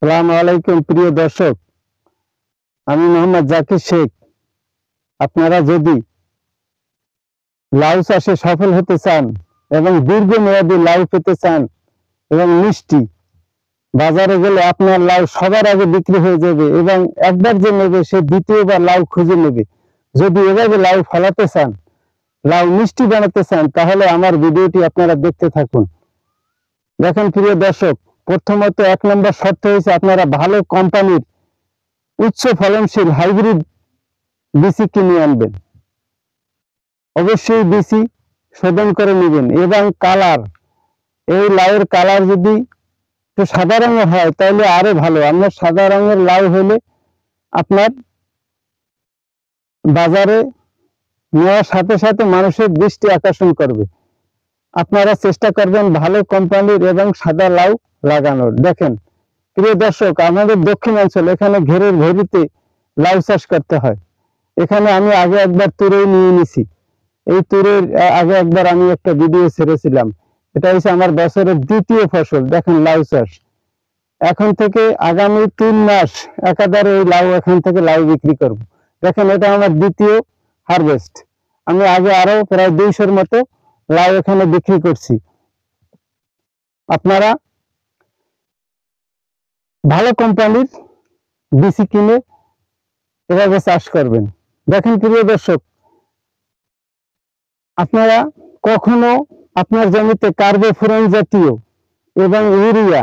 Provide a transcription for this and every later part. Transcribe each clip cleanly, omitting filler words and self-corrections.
আসসালামু আলাইকুম প্রিয় দর্শক, আমি মোহাম্মদ জাকির শেখ। আপনারা যদি লাউ চাষে সফল হতে চান এবং দীর্ঘমেয়াদী লাউ পেতে চান এবং মিষ্টি, বাজারে গেলে আপনার লাউ সবার আগে বিক্রি হয়ে যাবে এবং একবার যে নেবে সে দ্বিতীয়বার লাউ খুঁজে নেবে। যদি এভাবে লাউ ফলাতে চান, লাউ মিষ্টি বানাতে চান, তাহলে আমার ভিডিওটি আপনারা দেখতে থাকুন। দেখেন প্রিয় দর্শক, প্রথমত 1 নম্বর শর্ত হয়েছে আপনারা ভালো কোম্পানির উচ্চ ফলনশীল হাইব্রিড বিসি কিনে আনবেন। অবশ্যই বিসি শোধন করে নেবেন এবং কালার, এই লাউয়ের কালার যদি একটু সাদা রঙের হয় তাহলে আরো ভালো। আপনার সাদা রঙের লাউ হলে আপনার বাজারে নেওয়ার সাথে সাথে মানুষের দৃষ্টি আকর্ষণ করবে। আপনারা চেষ্টা করবেন ভালো কোম্পানির এবং সাদা লাউ লাগানোর। দেখেন প্রিয় দর্শক, আমাদের দক্ষিণাঞ্চল, এখানে ঘেরের ভেরিতে লাউ চাষ করতে হয়। এখানে আমি আগে একবার তুরে নিয়ে নিছি। এই তুরের আগে একবার আমি একটা ভিডিও ছেড়েছিলাম। এটা হচ্ছে আমার বছরের দ্বিতীয় ফসল। দেখেন লাউ চাষ, এখন থেকে আগামী 3 মাস একাধারে এই লাউ, এখান থেকে লাউ বিক্রি করব। দেখেন এটা আমার দ্বিতীয় হারভেস্ট। আমি আগে আরো প্রায় 200-র মতো লাউ এখানে বিক্রি করছি। আপনারা ভালো কোম্পানির বিসি কিনে এভাবে চাষ করবেন। দেখেন প্রিয় দর্শক, আপনারা কখনো আপনার জমিতে কার্বোফুরন জাতীয় এবং ইউরিয়া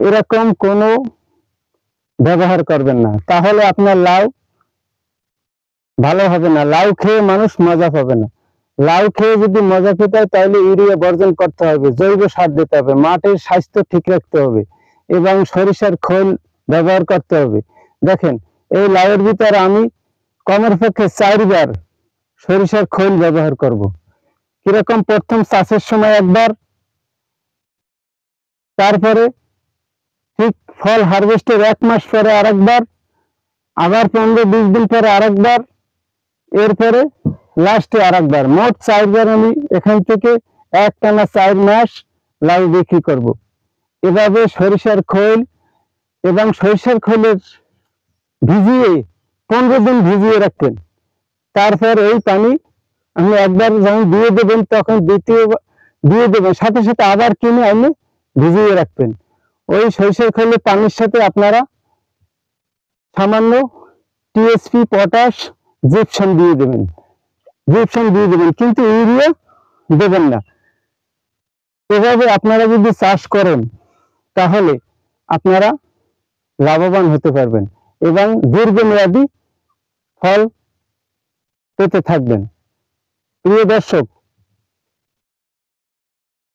এরকম কোনো ব্যবহার করবেন না, তাহলে আপনার লাউ ভালো হবে না। লাউ খেয়ে মানুষ মজা পাবে না। লাউ খেয়ে যদি মজা পেতে হয় তাহলে ইউরিয়া বর্জন করতে হবে, জৈব সার দিতে হবে, মাটির স্বাস্থ্য ঠিক রাখতে হবে এবং সরিষার খোল ব্যবহার করতে হবে। দেখেন এই লাউয়ের ভিতরে আমি কমের পক্ষে 4 বার সরিষার খোল ব্যবহার করব। কিরকম? প্রথম চাষের সময় একবার, তারপরে ঠিক ফল হারভেস্টের 1 মাস পরে আরেকবার, আবার 15-20 দিন পরে আরেকবার, এরপরে লাস্টে আরেকবার। মোট 4 বার আমি এখান থেকে একটানা 4 মাস লাউ বিক্রি করব। এভাবে সরিষার খোল এবং সরিষার খোলের ভিজিয়ে 15 দিন ভিজিয়ে রাখতেন। তারপর এই পানি আপনি একবার যখন দিয়ে দেবেন তখন দ্বিতীয় দিয়ে দেবেন, সাথে সাথে আবার কিনে আপনি ভিজিয়ে রাখবেন। ওই সরিষার খোলের পানির সাথে আপনারা সামান্য টিএসপি, পটাশ, জিপসাম দিয়ে দেবেন। কিন্তু ইউরিয়া দেবেন না। এভাবে আপনারা যদি চাষ করেন তাহলে আপনারা লাভবান হতে পারবেন এবং দীর্ঘমেয়াদী ফল পেতে থাকবেন। প্রিয় দর্শক,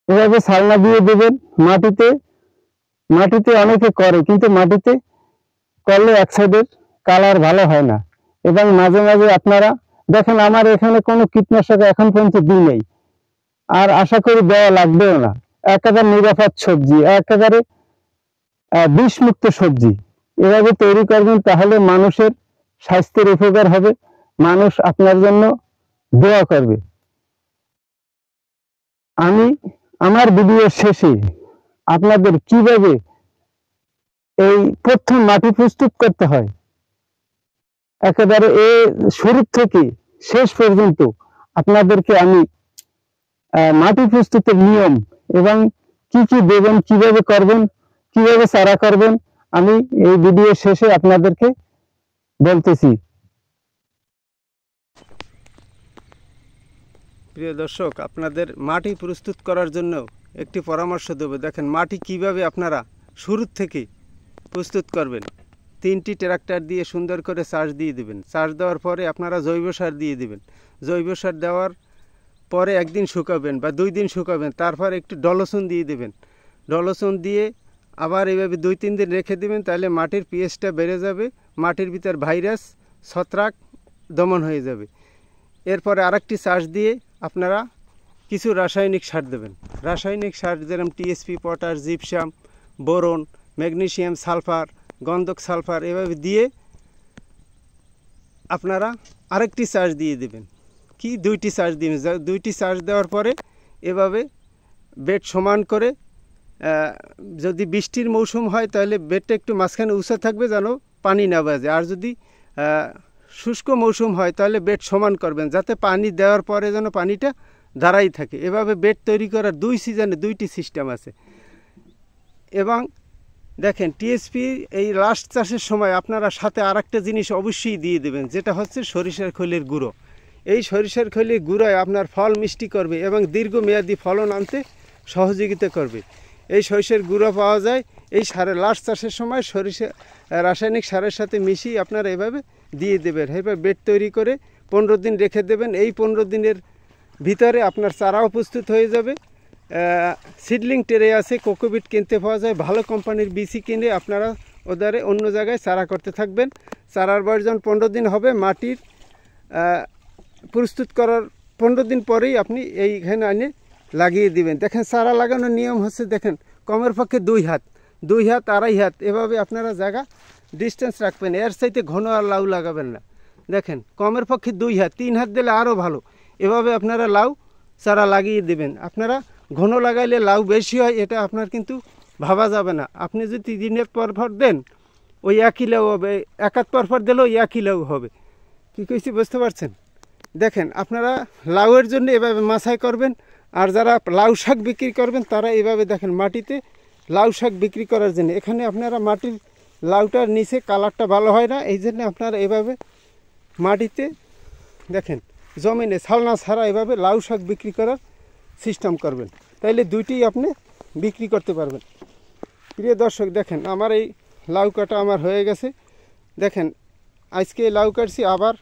এভাবে ছালনা দিয়ে দেবেন মাটিতে। মাটিতে অনেকে করে, কিন্তু মাটিতে করলে এক সাইডের কালার ভালো হয় না। এবং মাঝে মাঝে আপনারা দেখেন, আমার এখানে কোনো কীটনাশক এখন পর্যন্ত দিই নেই, আর আশা করি দেওয়া লাগবেও না। একেবারে নিরাপদ সবজি, একেবারে বিষমুক্ত সবজি এভাবে তৈরি করবেন, তাহলে মানুষের স্বাস্থ্যের উপকার হবে, মানুষ আপনার জন্য দোয়া করবে। আমি আমার ভিডিওর শেষে আপনাদের কিভাবে এই প্রথম মাটি প্রস্তুত করতে হয়, একেবারে শুরু থেকে শেষ পর্যন্ত আপনাদেরকে আমি মাটি প্রস্তুতের নিয়ম এবং কি কি দেবেন, কিভাবে করবেন, কিভাবে চারা করবেন, আমি এই ভিডিও শেষে আপনাদেরকে বলতেছি। প্রিয় দর্শক, আপনাদের মাটি প্রস্তুত করার জন্য একটি পরামর্শ দেব। দেখেন মাটি কিভাবে আপনারা শুরু থেকে প্রস্তুত করবেন। 3টি ট্রাক্টর দিয়ে সুন্দর করে চাষ দিয়ে দেবেন। চাষ দেওয়ার পরে আপনারা জৈব সার দিয়ে দেবেন। জৈব সার দেওয়ার পরে 1 দিন শুকাবেন বা 2 দিন শুকাবেন, তারপর একটু ডলসন দিয়ে দেবেন। ডলসন দিয়ে আবার এইভাবে 2-3 দিন রেখে দেবেন, তাহলে মাটির পিএইচটা বেড়ে যাবে, মাটির ভিতর ভাইরাস, ছত্রাক দমন হয়ে যাবে। এরপরে আরেকটি চাষ দিয়ে আপনারা কিছু রাসায়নিক সার দেবেন। রাসায়নিক সার যেরকম TSP, potash, gypsum, boron, magnesium, sulphur, গন্ধক সালফার এভাবে দিয়ে আপনারা আরেকটি চাষ দিয়ে দেবেন। কি 2টি চাষ দিবেন। 2টি চাষ দেওয়ার পরে এভাবে বেড সমান করে যদি বৃষ্টির মৌসুম হয় তাহলে বেডটা একটু মাঝখানে উঁচা থাকবে যেন পানি না বাজে। আর যদি শুষ্ক মৌসুম হয় তাহলে বেড সমান করবেন যাতে পানি দেওয়ার পরে যেন পানিটা দাঁড়াই থাকে। এভাবে বেড তৈরি করার 2 সিজনে 2টি সিস্টেম আছে। এবং দেখেন টিএসপি এই লাস্ট চাষের সময় আপনারা সাথে আরেকটা জিনিস অবশ্যই দিয়ে দেবেন, যেটা হচ্ছে সরিষার খৈলের গুঁড়ো। এই সরিষার খৈলের গুঁড়োয় আপনার ফল মিষ্টি করবে এবং দীর্ঘমেয়াদী ফলন আনতে সহযোগিতা করবে। এই সরিষার গুঁড়ো পাওয়া যায় এই সারের লাস্ট চাষের সময় সরিষা রাসায়নিক সারের সাথে মিশিয়ে আপনারা এভাবে দিয়ে দেবেন। এভাবে বেড তৈরি করে 15 দিন রেখে দেবেন। এই 15 দিনের ভিতরে আপনার চারাও প্রস্তুত হয়ে যাবে। সিডলিং ট্রে আছে, কোকোবিট কিনতে পাওয়া যায়, ভালো কোম্পানির বিসি কিনে আপনারা ওদারে অন্য জায়গায় চারা করতে থাকবেন। চারার বয়স যখন 15 দিন হবে, মাটির প্রস্তুত করার 15 দিন পরেই আপনি এইখানে এনে লাগিয়ে দিবেন। দেখেন চারা লাগানোর নিয়ম হচ্ছে, দেখেন কমের পক্ষে 2 হাত, 2 হাত, 2.5 হাত এভাবে আপনারা জায়গা ডিস্টেন্স রাখবেন। এর চাইতে ঘন আর লাউ লাগাবেন না। দেখেন কমের পক্ষে 2 হাত, 3 হাত দিলে আরও ভালো। এভাবে আপনারা লাউ চারা লাগিয়ে দেবেন। আপনারা ঘন লাগাইলে লাউ বেশি হয় এটা আপনার কিন্তু ভাবা যাবে না। আপনি যদি 3 হাত পর দেন ওই একই লাউ হবে, 1 হাত পর দিলেও একই লাউ হবে। কী কইছি বুঝতে পারছেন? দেখেন আপনারা লাউয়ের জন্য এভাবে মাছাই করবেন। আর যারা লাউ শাক বিক্রি করবেন তারা এভাবে দেখেন মাটিতে লাউ শাক বিক্রি করার জন্য, এখানে আপনারা মাটির লাউটার নিচে কালারটা ভালো হয় না, এই জন্য আপনারা এভাবে মাটিতে দেখেন জমিনে ছালনা ছাড়া এভাবে লাউ শাক বিক্রি করার সিস্টেম করবেন, তাইলে 2টি আপনি বিক্রি করতে পারবেন। প্রিয় দর্শক দেখেন আমার এই লাউ কাটা আমার হয়ে গেছে। দেখেন আজকে লাউ কাটছি, আবার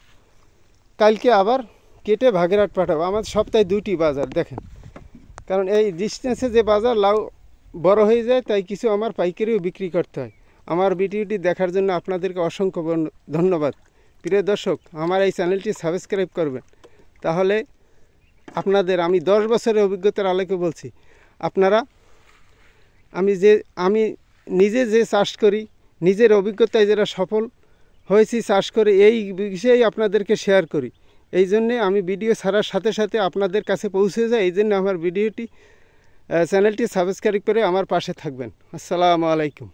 কালকে আবার কেটে ভাগেরহাট পাঠাবো। আমার সপ্তাহে 2টি বাজার দেখেন, কারণ এই ডিস্টেন্সে যে বাজার লাউ বড় হয়ে যায় তাই কিছু আমার পাইকারিও বিক্রি করতে হয়। আমার ভিডিওটি দেখার জন্য আপনাদেরকে অসংখ্য ধন্যবাদ। প্রিয় দর্শক আমার এই চ্যানেলটি সাবস্ক্রাইব করবেন, তাহলে আপনাদের আমি 10 বছরের অভিজ্ঞতার আলোকে বলছি, আপনারা আমি নিজে যে চাষ করি, নিজের অভিজ্ঞতায় যারা সফল হয়েছি চাষ করে, এই বিষয়েই আপনাদেরকে শেয়ার করি। এই জন্যে আমি ভিডিও ছাড়ার সাথে সাথে আপনাদের কাছে পৌঁছে যায়। এই জন্য আমার চ্যানেলটি সাবস্ক্রাইব করে আমার পাশে থাকবেন। আসসালামু আলাইকুম।